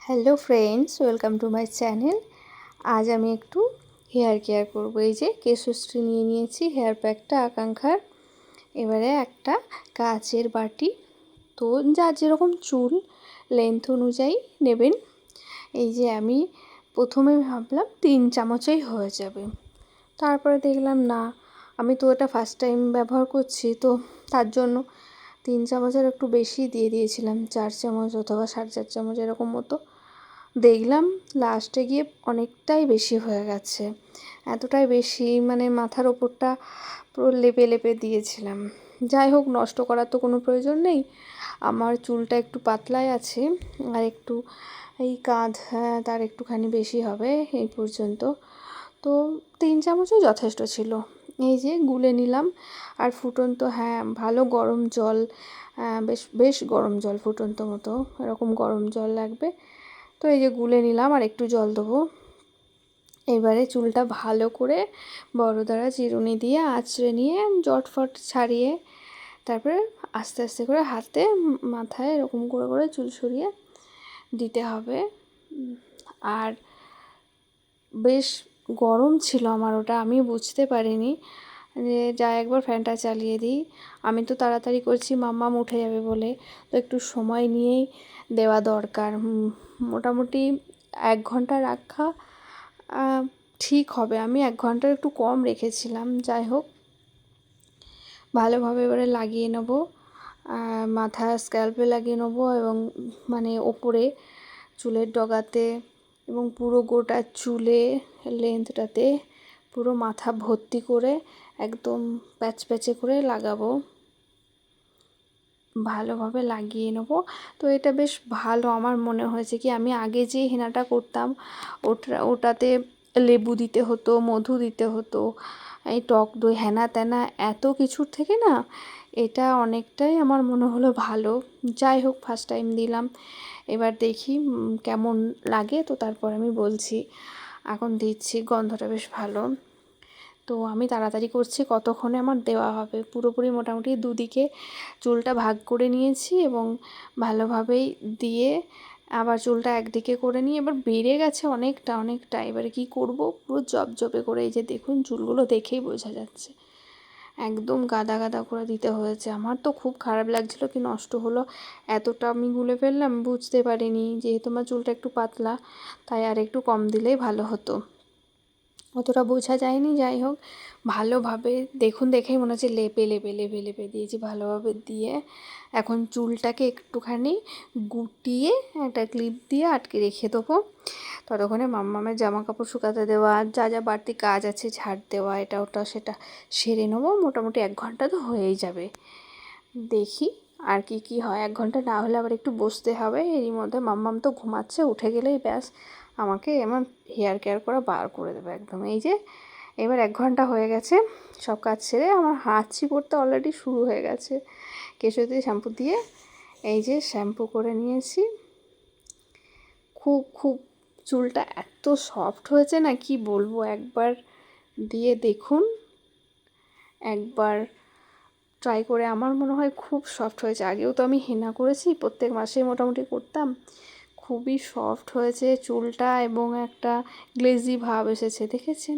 Hello friends, welcome to my channel. আজ আমি একটু হেয়ার কেয়ার করবো। এই যে কেশশ্রী নিয়ে নিয়েছি হেয়ার প্যাকটা আকাঙ্ক্ষার। এবারে একটা কাচের বাটি, তো যার যেরকম চুল লেন্থ অনুযায়ী নেবেন। এই যে আমি প্রথমে ভাবলাম 3 চামচেই হয়ে যাবে, তারপরে দেখলাম না, আমি তো এটা ফার্স্ট টাইম ব্যবহার করছি, তো তার জন্য 3 চামচের একটু বেশি দিয়ে দিয়েছিলাম, 4 চামচ অথবা 4.5 চামচ এরকম মতো। দেখলাম লাস্টে গিয়ে অনেকটাই বেশি হয়ে গেছে, এতটাই বেশি মানে মাথার ওপরটা পুরো লেপে লেপে দিয়েছিলাম। যাই হোক, নষ্ট করার তো কোনো প্রয়োজন নেই। আমার চুলটা একটু পাতলাই আছে, আর একটু এই কাঁধ তার একটুখানি বেশি হবে এই পর্যন্ত, তো 3 চামচই যথেষ্ট ছিল। এই যে গুলে নিলাম, আর ফুটন্ত, ভালো গরম জল, বেশ বেশ গরম জল, ফুটন্ত মতো এরকম গরম জল লাগবে। তো এই যে গুলে নিলাম, আর একটু জল দেবো। এবারে চুলটা ভালো করে বড় দ্বারা চিরুনি দিয়ে আঁচড়ে নিয়ে জটফট ছাড়িয়ে, তারপরে আস্তে আস্তে করে হাতে মাথায় এরকম করে করে চুল সরিয়ে দিতে হবে। আর বেশ গরম ছিল আমার ওটা, আমি বুঝতে পারিনি যে যাই একবার ফ্যানটা চালিয়ে দিই। আমি তো তাড়াতাড়ি করছি মাম্মাম উঠে যাবে বলে, তো একটু সময় নিয়েই দেওয়া দরকার। মোটামুটি 1 ঘন্টা রাখা ঠিক হবে। আমি 1 ঘন্টার একটু কম রেখেছিলাম। যাই হোক, ভালোভাবে এবারে লাগিয়ে নেব, মাথা স্ক্যাল্পে লাগিয়ে নেব, এবং মানে ওপরে চুলের ডগাতে এবং পুরো গোটা চুলে লেন্থটাতে পুরো মাথা ভর্তি করে একদম প্যাচ প্যাচে করে লাগাবো, ভালোভাবে লাগিয়ে নেব। তো এটা বেশ ভালো আমার মনে হয়েছে। কি, আমি আগে যে হেনাটা করতাম ওটাতে লেবু দিতে হতো, মধু দিতে হতো, এই টক দই হেনা তেনা এত কিছুর থেকে না, এটা অনেকটাই আমার মনে হলো ভালো। যাই হোক, ফার্স্ট টাইম দিলাম, এবার দেখি কেমন লাগে, তো তারপর আমি বলছি। এখন দিচ্ছি, গন্ধটা বেশ ভালো। তো আমি তাড়াতাড়ি করছি, কতক্ষণে আমার দেওয়া হবে। পুরোপুরি মোটামুটি দুদিকে চুলটা ভাগ করে নিয়েছি, এবং ভালোভাবেই দিয়ে আবার চুলটা একদিকে করে নিয়ে, এবার বেড়ে গেছে অনেকটা অনেকটা। এবারে কি করব, পুরো জবজবে করে, এই যে দেখুন চুলগুলো দেখেই বোঝা যাচ্ছে একদম গাদা গাদা করে দিতে হয়েছে। আমার তো খুব খারাপ লাগছিল কি নষ্ট হলো, এতটা আমি গুলে ফেললাম, বুঝতে পারিনি। যেহেতু আমার চুলটা একটু পাতলা, তাই আর একটু কম দিলেই ভালো হতো, অতটা বোঝা যায়নি। যাই হোক, ভালোভাবে দেখুন, দেখেই মনে হচ্ছে লেপে লেপে লেপে লেপে দিয়েছি। ভালোভাবে দিয়ে এখন চুলটাকে একটুখানি গুটিয়ে একটা ক্লিপ দিয়ে আটকে রেখে দেবো। ততক্ষণে মাম্মামের জামা কাপড় শুকাতে দেওয়া, যা যা বাড়তি কাজ আছে ঝাড় দেওয়া, এটা ওটা সেটা সেরে নেবো। মোটামুটি 1 ঘন্টা তো হয়েই যাবে। দেখি আর কি হয়। 1 ঘন্টা না হলে আবার একটু বসতে হবে। এরই মধ্যে মাম্মাম তো ঘুমাচ্ছে, উঠে গেলেই ব্যাস আমাকে আমার হেয়ার কেয়ার করা বার করে দেবে একদম। এই যে এবার 1 ঘন্টা হয়ে গেছে, সব কাজ সেরে আমার হাঁচি পড়তে অলরেডি শুরু হয়ে গেছে। কেশরী শ্যাম্পু দিয়ে এই যে শ্যাম্পু করে নিয়েছি। খুব খুব চুলটা এত সফট হয়েছে না, কি বলবো, একবার দিয়ে দেখুন, একবার ট্রাই করে। আমার মনে হয় খুব সফট হয়েছে। আগেও তো আমি হেনা করেছি, প্রত্যেক মাসেই মোটামুটি করতাম। খুবই সফট হয়েছে চুলটা, এবং একটা গ্লেজি ভাব এসেছে, দেখেছেন।